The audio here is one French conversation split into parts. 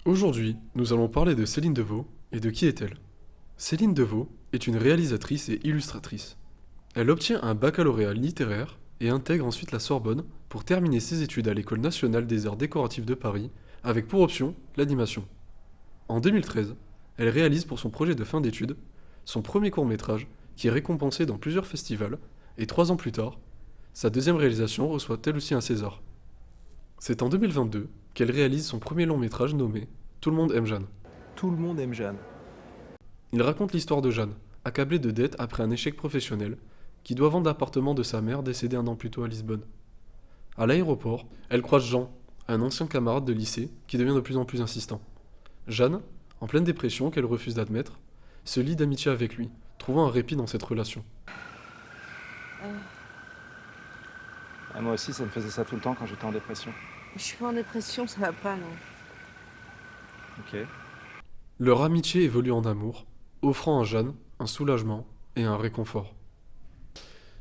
Aujourd'hui, nous allons parler de Céline Devaux et de qui est-elle. Céline Devaux est une réalisatrice et illustratrice. Elle obtient un baccalauréat littéraire et intègre ensuite la Sorbonne pour terminer ses études à l'École nationale des arts décoratifs de Paris, avec pour option l'animation. En 2013, elle réalise pour son projet de fin d'études son premier court-métrage qui est récompensé dans plusieurs festivals, et 3 ans plus tard, sa deuxième réalisation reçoit elle aussi un César. C'est en 2022 qu'elle réalise son premier long-métrage nommé Tout le monde aime Jeanne. Tout le monde aime Jeanne. Il raconte l'histoire de Jeanne, accablée de dettes après un échec professionnel, qui doit vendre l'appartement de sa mère décédée un an plus tôt à Lisbonne. À l'aéroport, elle croise Jean, un ancien camarade de lycée qui devient de plus en plus insistant. Jeanne, en pleine dépression qu'elle refuse d'admettre, se lie d'amitié avec lui, trouvant un répit dans cette relation. Moi aussi, ça me faisait ça tout le temps quand j'étais en dépression. Je suis pas en dépression, ça va pas, non. Ok. Leur amitié évolue en amour, offrant à Jeanne un soulagement et un réconfort.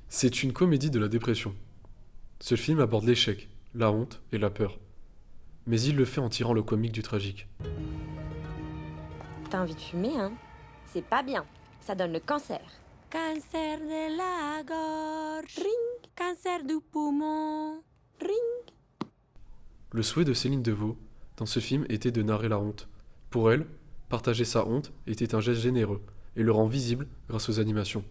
C'est une comédie de la dépression. Ce film aborde l'échec, la honte et la peur. Mais il le fait en tirant le comique du tragique. T'as envie de fumer, hein? C'est pas bien. Ça donne le cancer. Cancer de la gorge. Ring. Cancer du poumon. Ring. Le souhait de Céline Devaux dans ce film était de narrer la honte. Pour elle, partager sa honte était un geste généreux et le rend visible grâce aux animations.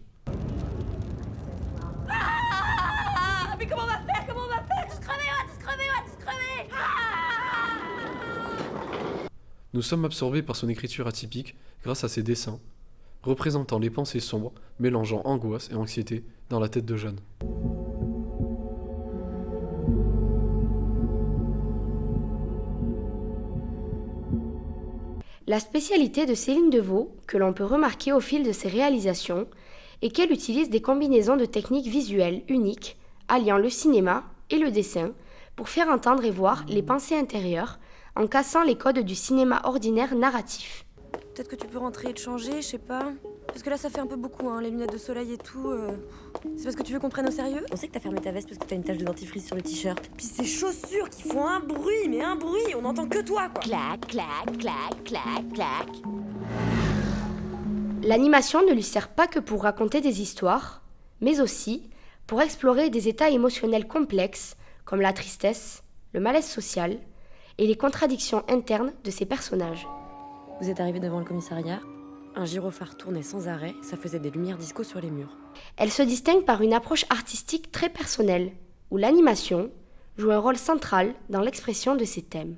Ah! Mais comment on va faire? Comment on va faire? Tous crever, on va tous crever, on va tous crever! Ah! Nous sommes absorbés par son écriture atypique grâce à ses dessins, représentant les pensées sombres, mélangeant angoisse et anxiété dans la tête de Jeanne. La spécialité de Céline Devaux, que l'on peut remarquer au fil de ses réalisations, est qu'elle utilise des combinaisons de techniques visuelles uniques, alliant le cinéma et le dessin, pour faire entendre et voir les pensées intérieures, en cassant les codes du cinéma ordinaire narratif. Peut-être que tu peux rentrer et te changer, je sais pas. Parce que là, ça fait un peu beaucoup, hein, les lunettes de soleil et tout. C'est parce que tu veux qu'on prenne au sérieux? On sait que t'as fermé ta veste parce que t'as une tache de dentifrice sur le t-shirt. Puis ces chaussures qui font un bruit, mais un bruit, on n'entend que toi, quoi. Clac, clac, clac, clac, clac. L'animation ne lui sert pas que pour raconter des histoires, mais aussi pour explorer des états émotionnels complexes comme la tristesse, le malaise social et les contradictions internes de ses personnages. Vous êtes arrivé devant le commissariat, un gyrophare tournait sans arrêt, ça faisait des lumières disco sur les murs. Elle se distingue par une approche artistique très personnelle, où l'animation joue un rôle central dans l'expression de ses thèmes.